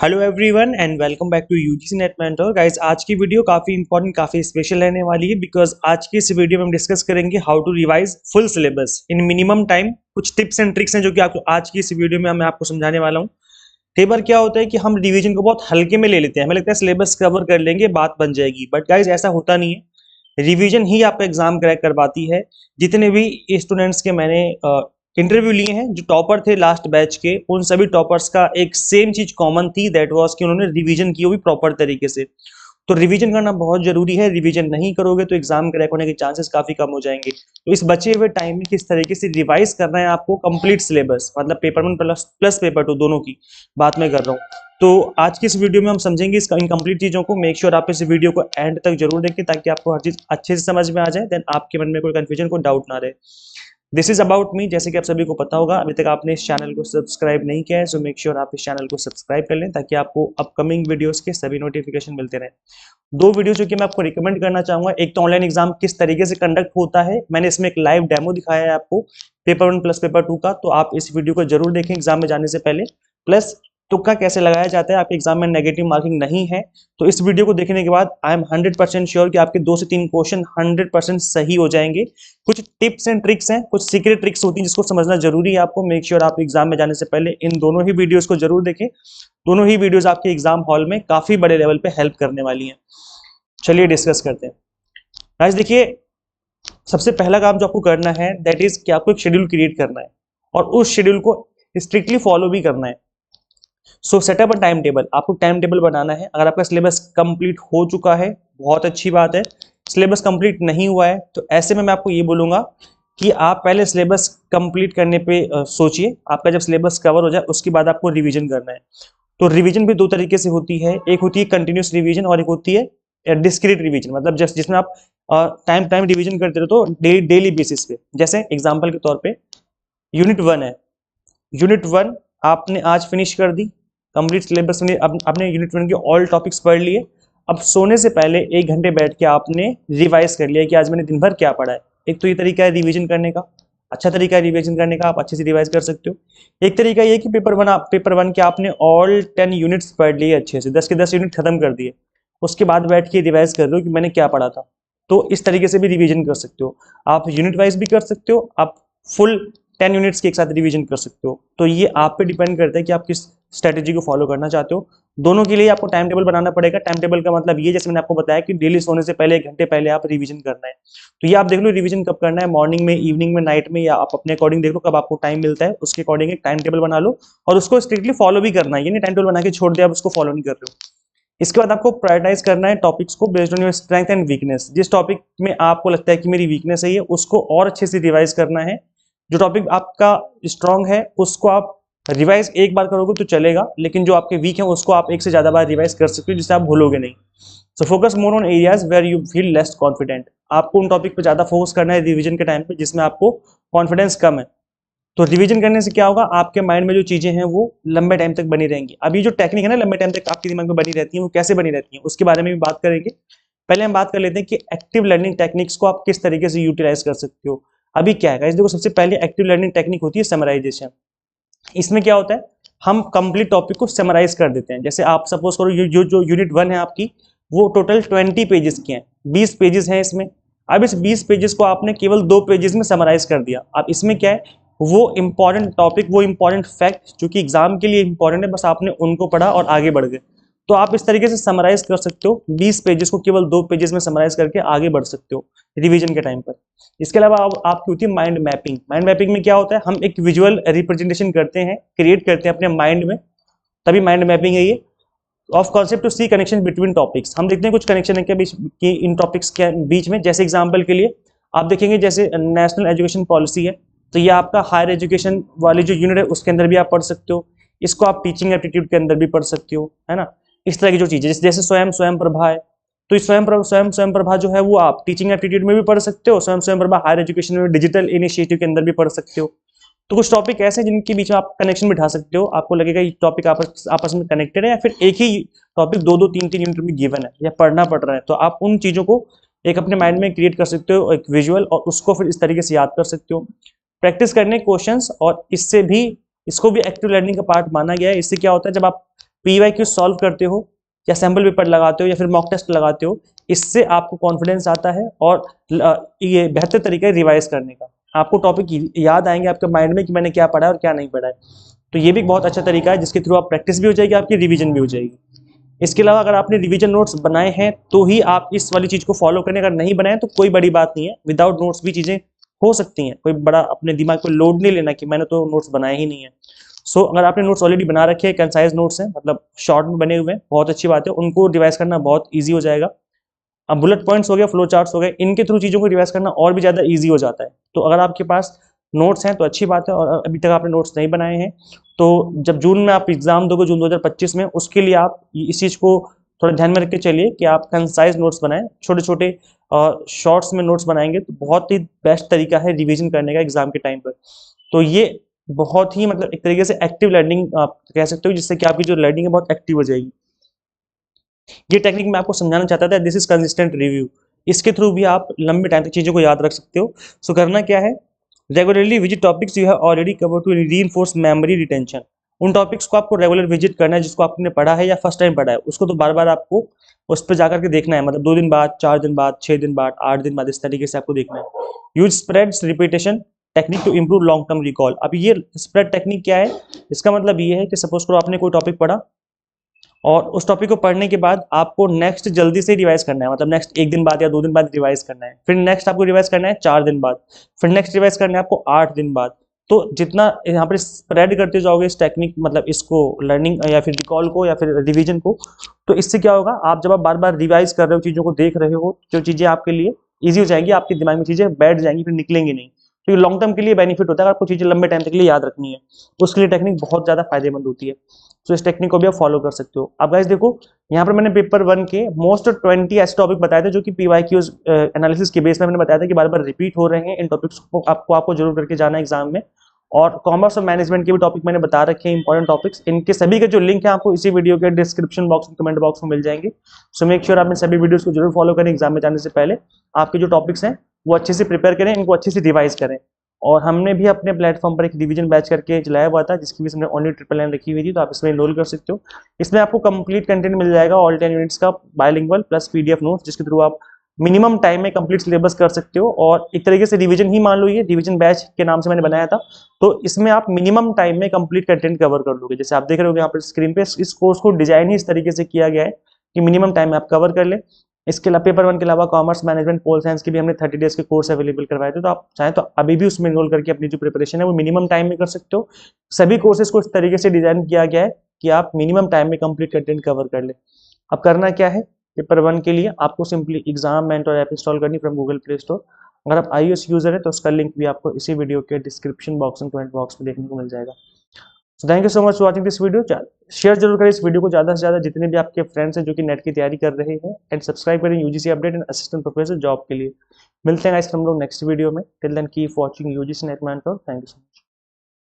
Hello everyone and welcome back to UGC NET mentor guys. आज की video काफी important काफी स्पेशल रहने वाली है बिकॉज आज की इस वीडियो में हम डिस्कस करेंगे how to revise full syllabus in minimum time. कुछ टिप्स एंड ट्रिक्स हैं जो कि आपको आज की इस वीडियो में मैं आपको समझाने वाला हूँ। कई बार क्या होता है कि हम रिवीजन को बहुत हल्के में ले लेते हैं, हमें लगता है सिलेबस कवर कर लेंगे बात बन जाएगी, बट गाइज ऐसा होता नहीं है। रिवीजन ही आपका एग्जाम क्रैक करवाती है। जितने भी स्टूडेंट्स के मैंने इंटरव्यू लिए हैं जो टॉपर थे लास्ट बैच के, उन सभी टॉपर्स का एक सेम चीज कॉमन थी, दैट वाज कि उन्होंने रिवीजन की, वो भी प्रॉपर तरीके से। तो रिवीजन करना बहुत जरूरी है। रिवीजन नहीं करोगे तो एग्जाम क्रैक होने के चांसेस काफी कम हो जाएंगे। तो इस बचे हुए टाइम में किस तरीके से रिवाइज करना है आपको कंप्लीट सिलेबस, मतलब पेपर 1 प्लस पेपर 2 दोनों की बात मैं कर रहा हूँ। तो आज की इस वीडियो में हम समझेंगे इस इनकम्प्लीट चीजों को। मेक श्योर आप इस वीडियो को एंड तक जरूर देखें ताकि आपको हर चीज अच्छे से समझ में आ जाए, देन आपके मन में कोई कंफ्यूजन कोई डाउट ना रहे। This is about me. जैसे कि आप सभी को पता होगा, अभी तक आपने इस चैनल को सब्सक्राइब नहीं किया है, सो मेक श्योर आप इस चैनल को सब्सक्राइब कर लें ताकि आपको अपकमिंग वीडियोस के सभी नोटिफिकेशन मिलते रहें। दो वीडियो जो कि मैं आपको रिकमेंड करना चाहूंगा, एक तो ऑनलाइन एग्जाम किस तरीके से कंडक्ट होता है, मैंने इसमें एक लाइव डेमो दिखाया है आपको पेपर 1 प्लस पेपर 2 का, तो आप इस वीडियो को जरूर देखें एग्जाम में जाने से पहले। प्लस तुक्का कैसे लगाया जाता है, आपके एग्जाम में नेगेटिव मार्किंग नहीं है, तो इस वीडियो को देखने के बाद आई एम 100% श्योर कि आपके 2 से 3 क्वेश्चन 100% सही हो जाएंगे। कुछ टिप्स एंड ट्रिक्स हैं, कुछ सीक्रेट ट्रिक्स होती हैं जिसको समझना जरूरी है आपको। मेक श्योर आप एग्जाम में जाने से पहले इन दोनों ही वीडियोस को जरूर देखें। दोनों ही वीडियोस आपके एग्जाम हॉल में काफी बड़े लेवल पे हेल्प करने वाली हैं। चलिए डिस्कस करते हैं। गाइस देखिए, सबसे पहला काम जो आपको करना है दैट इज कि आपको एक शेड्यूल क्रिएट करना है और उस शेड्यूल को स्ट्रिक्टली फॉलो भी करना है। सो सेटअप अ टाइम टेबल, आपको टाइम टेबल बनाना है। अगर आपका सिलेबस कंप्लीट हो चुका है बहुत अच्छी बात है, सिलेबस कंप्लीट नहीं हुआ है तो ऐसे में मैं आपको ये बोलूंगा कि आप पहले सिलेबस कंप्लीट करने पे सोचिए। आपका जब सिलेबस कवर हो जाए उसके बाद आपको रिवीजन करना है। तो रिवीजन भी दो तरीके से होती है, एक होती है कंटिन्यूस रिवीजन और एक होती है डिस्क्रीट रिवीजन, मतलब जस्ट जिसमें आप टाइम टाइम रिवीजन करते रहो तो डेली बेसिस पे। जैसे एग्जांपल के तौर पे यूनिट 1 है, यूनिट 1 आपने आज फिनिश कर दी, कंप्लीट सिलेबस में आपने यूनिट 1 के ऑल टॉपिक्स पढ़ लिए। अब सोने से पहले 1 घंटे बैठ के आपने रिवाइज कर लिया कि आज मैंने दिन भर क्या पढ़ा है। एक तो ये तरीका है रिवीजन करने का, अच्छा तरीका है रिवीजन करने का, आप अच्छे से रिवाइज कर सकते हो। एक तरीका ये कि पेपर वन के आपने ऑल 10 यूनिट्स पढ़ लिए अच्छे से, 10 के 10 यूनिट खत्म कर दिए, उसके बाद बैठ के रिवाइज कर रहे हो कि मैंने क्या पढ़ा था। तो इस तरीके से भी रिवीजन कर सकते हो। आप यूनिट वाइज भी कर सकते हो, आप फुल 10 यूनिट्स के एक साथ रिवीजन कर सकते हो। तो ये आप पे डिपेंड करता है कि आप किस स्ट्रेटेजी को फॉलो करना चाहते हो। दोनों के लिए आपको टाइम टेबल बनाना पड़ेगा। टाइम टेबल का मतलब ये, जैसे मैंने आपको बताया कि डेली सोने से पहले 1 घंटे पहले आप रिवीजन करना है। तो ये आप देख लो रिवीजन कब करना है, मॉर्निंग में, इवनिंग में, नाइट में, या आप अपने अकॉर्डिंग देख लो कब आपको टाइम मिलता है, उसके अकॉर्डिंग एक टाइम टेबल बना लो और उसको स्ट्रिक्टली फॉलो भी करना है। ये नहीं टाइम टेबल बना के छोड़ दिया आप उसको फॉलो नहीं कर रहे हो। इसके बाद आपको प्रायोरिटाइज करना है टॉपिक्स को based on your strength and weakness. जिस टॉपिक में आपको लगता है कि मेरी वीकनेस है ये, उसको और अच्छे से रिवाइज करना है। जो टॉपिक आपका स्ट्रांग है उसको आप रिवाइज एक बार करोगे तो चलेगा, लेकिन जो आपके वीक है उसको आप एक से ज्यादा बार रिवाइज कर सकते हो जिससे आप भूलोगे नहीं। So focus more on areas where you feel less confident. आपको उन टॉपिक पे ज्यादा फोकस करना है रिवीजन के टाइम पे जिसमें आपको कॉन्फिडेंस कम है। तो रिवीजन करने से क्या होगा, आपके माइंड में जो चीजें हैं वो लंबे टाइम तक बनी रहेंगी। अभी जो टेक्निक है ना लंबे टाइम तक आपके दिमाग में बनी रहती है, वो कैसे बनी रहती है उसके बारे में भी बात करेंगे। पहले हम बात कर लेते हैं कि एक्टिव लर्निंग टेक्निक्स को आप किस तरीके से यूटिलाइज कर सकते हो। अभी क्या है, देखो सबसे पहले एक्टिव लर्निंग टेक्निक होती है समराइजेशन। इसमें क्या होता है, हम कंप्लीट टॉपिक को समराइज कर देते हैं। जैसे आप सपोज करो जो यूनिट 1 है आपकी, वो टोटल 20 पेजेस की हैं, 20 पेजेस हैं इसमें। अब इस 20 पेजेस को आपने केवल 2 पेजेस में समराइज कर दिया। अब इसमें क्या है, वो इंपॉर्टेंट टॉपिक, वो इंपॉर्टेंट फैक्ट जो कि एग्जाम के लिए इंपॉर्टेंट है, बस आपने उनको पढ़ा और आगे बढ़ गए। तो आप इस तरीके से समराइज कर सकते हो, 20 पेजेस को केवल 2 पेजेस में समराइज करके आगे बढ़ सकते हो रिवीजन के टाइम पर। इसके अलावा आपकी होती है माइंड मैपिंग। माइंड मैपिंग में क्या होता है, हम एक विजुअल रिप्रेजेंटेशन करते हैं, क्रिएट करते हैं अपने माइंड में, तभी माइंड मैपिंग है ये। Of concept to see connection between topics, हम देखते हैं कुछ कनेक्शन है क्या बीच की इन टॉपिक्स के बीच में। जैसे एग्जांपल के लिए आप देखेंगे, जैसे नेशनल एजुकेशन पॉलिसी है, तो ये आपका हायर एजुकेशन वाली जो यूनिट है उसके अंदर भी आप पढ़ सकते हो। इसको आप टीचिंग एप्टीट्यूड के अंदर भी पढ़ सकते हो, है ना। इस तरह की जो चीजें, जैसे स्वयं स्वयं प्रभा है, तो स्वयं प्रभा जो है वो आप टीचिंग एप्टीट्यूड में भी पढ़ सकते हो, स्वयं स्वयं प्रभा हायर एजुकेशन में डिजिटल इनिशिएटिव के अंदर भी पढ़ सकते हो। तो कुछ टॉपिक ऐसे हैं जिनके बीच में आप कनेक्शन बिठा सकते हो, आपको लगेगा ये टॉपिक आपस में कनेक्टेड है, या फिर एक ही टॉपिक 2-2 3-3 यूनिट में गिवन है या पढ़ना पड़ रहा है, तो आप उन चीजों को एक अपने माइंड में क्रिएट कर सकते हो, एक विजुअल, और उसको फिर इस तरीके से याद कर सकते हो। प्रैक्टिस करने क्वेश्चंस, और इससे भी इसको भी एक्टिव लर्निंग का पार्ट माना गया है। इससे क्या होता है, जब आप PYQ सॉल्व करते हो या सैम्पल पेपर लगाते हो या फिर मॉक टेस्ट लगाते हो, इससे आपको कॉन्फिडेंस आता है और ये बेहतर तरीका है रिवाइज करने का। आपको टॉपिक याद आएंगे आपके माइंड में कि मैंने क्या पढ़ा है और क्या नहीं पढ़ा है। तो ये भी बहुत अच्छा तरीका है जिसके थ्रू आप प्रैक्टिस भी हो जाएगी, आपकी रिवीजन भी हो जाएगी। इसके अलावा अगर आपने रिवीजन नोट्स बनाए हैं तो ही आप इस वाली चीज को फॉलो करें, अगर नहीं बनाए तो कोई बड़ी बात नहीं है, विदाउट नोट्स भी चीजें हो सकती हैं। कोई बड़ा अपने दिमाग पर लोड नहीं लेना कि मैंने तो नोट्स बनाए ही नहीं है। अगर आपने नोट्स ऑलरेडी बना रखे हैं, कंसाइज नोट्स हैं, मतलब शॉर्ट में बने हुए हैं, बहुत अच्छी बात है, उनको रिवाइज करना बहुत ईजी हो जाएगा। अब बुलेट पॉइंट्स हो गया, फ्लो चार्ट्स हो गए, इनके थ्रू चीज़ों को रिवाइज करना और भी ज़्यादा ईजी हो जाता है। तो अगर आपके पास नोट्स हैं तो अच्छी बात है, और अभी तक आपने नोट्स नहीं बनाए हैं तो जब जून में आप एग्जाम दोगे, जून 2025 में, उसके लिए आप इस चीज़ को थोड़ा ध्यान में रख के चलिए कि आप कंसाइज नोट्स बनाएं, छोटे छोटे शॉर्ट्स में नोट्स बनाएंगे तो बहुत ही बेस्ट तरीका है रिवीजन करने का एग्जाम के टाइम पर। तो ये बहुत ही मतलब एक तरीके से एक्टिव लर्निंग आप कह सकते हो, जिससे कि आपकी जो लर्निंग है बहुत एक्टिव हो जाएगी। ये टेक्निक मैं आपको समझाना चाहता था, दिस इज कंसिस्टेंट रिव्यू। इसके थ्रू भी आप लंबे टाइम तक चीज़ों को याद रख सकते हो। सो करना क्या है, regularly visit topics you have already cover to reinforce memory retention. उन टॉपिक्स को आपको रेगुलर विजिट करना है जिसको आपने पढ़ा है या फर्स्ट टाइम पढ़ा है, उसको तो बार बार आपको उस पर जाकर के देखना है, मतलब 2 दिन बाद, 4 दिन बाद, 6 दिन बाद, 8 दिन बाद, इस तरीके से आपको देखना है। Use spreads repetition technique to improve long term recall. अब ये स्प्रेड टेक्निक क्या है, इसका मतलब ये है कि सपोज करो आपने कोई टॉपिक पढ़ा और उस टॉपिक को पढ़ने के बाद आपको नेक्स्ट जल्दी से रिवाइज करना है, मतलब नेक्स्ट 1 दिन बाद या 2 दिन बाद रिवाइज करना है, फिर नेक्स्ट आपको रिवाइज करना है 4 दिन बाद, फिर नेक्स्ट रिवाइज करना है आपको 8 दिन बाद। तो जितना यहाँ पर स्प्रेड करते जाओगे इस टेक्निक, मतलब इसको लर्निंग या फिर रिकॉल को या फिर रिवीजन को, तो इससे क्या होगा, आप जब आप बार बार रिवाइज कर रहे हो, चीज़ों को देख रहे हो, जो चीज़ें आपके लिए ईजी हो जाएंगी, आपके दिमाग में चीज़ें बैठ जाएंगी, फिर निकलेंगी नहीं। तो ये लॉन्ग टर्म के लिए बेनिफिट होता है, अगर आपको चीज़ें लंबे टाइम तक के लिए याद रखनी है तो उसके लिए टेक्निक बहुत ज़्यादा फायदेमंद होती है। तो इस टेक्निक को भी आप फॉलो कर सकते हो। अब गाइस देखो, यहाँ पर मैंने पेपर 1 के मोस्ट 20 ऐसे टॉपिक बताए थे जो कि PYQs एनालिसिस के बेस में मैंने बताया था कि बार बार रिपीट हो रहे हैं। इन टॉपिक्स को आपको जरूर करके जाना है एग्जाम में। और कॉमर्स और मैनेजमेंट के भी टॉपिक मैंने बता रखे हैं, इंपॉर्टेंट टॉपिक्स। इनके सभी के जो लिंक है आपको इसी वीडियो के डिस्क्रिप्शन बॉक्स में, कमेंट बॉक्स में मिल जाएंगे। सो मेक श्योर आप इन सभी वीडियोस को जरूर फॉलो करें, एग्जाम में जाने से पहले आपके जो टॉपिक्स हैं वो अच्छे से प्रिपेयर करें, इनको अच्छे से रिवाइज करें। और हमने भी अपने प्लेटफॉर्म पर एक रिवीजन बैच करके चलाया हुआ था, जिसकी भी हमने ओनली 999 रखी हुई थी, तो आप इसमें एनरोल कर सकते हो। इसमें आपको कंप्लीट कंटेंट मिल जाएगा, ऑल 10 यूनिट्स का बायलिंगुअल प्लस PDF नोट्स, जिसके थ्रू आप मिनिमम टाइम में कंप्लीट सिलेबस कर सकते हो। और एक तरीके से रिवीजन ही मान लो, ये रिवीजन बैच के नाम से मैंने बनाया था, तो इसमें आप मिनिमम टाइम में कंप्लीट कंटेंट कवर कर लोगे। जैसे आप देख रहे हो यहाँ पर स्क्रीन पे, इस कोर्स को डिजाइन ही इस तरीके से किया गया है कि मिनिमम टाइम में आप कवर कर ले। इसके अलावा पेपर 1 के अलावा कॉमर्स, मैनेजमेंट, पोल साइंस के भी हमने 30 डेज के कोर्स अवेलेबल करवाए थे, तो आप चाहें तो अभी भी उसमें एनरोल करके अपनी जो प्रिपरेशन है वो मिनिमम टाइम में कर सकते हो। सभी कोर्सेज को इस तरीके से डिजाइन किया गया है कि आप मिनिमम टाइम में कंप्लीट कंटेंट कवर कर ले। अब करना क्या है, पेपर 1 के लिए आपको simply exam mentor app install करनी फ्रॉम गूगल प्ले स्टोर। अगर आप iOS यूजर है तो उसका लिंक भी आपको इसी वीडियो के डिस्क्रिप्शन बॉक्स में, कमेंट बॉक्स में देखने को मिल जाएगा। Thank you so much for watching this video. Share जरूर करें इस वीडियो को ज़्यादा से ज़्यादा, जितने भी आपके फ्रेंड्स हैं जो कि नेट की तैयारी कर रहे हैं, एंड सब्सक्राइब करें UGC update and assistant professor job के लिए। मिलते हैं गाइस हम लोग नेक्स्ट वीडियो में। Till then keep watching UGC NET mentor. Thank you so much.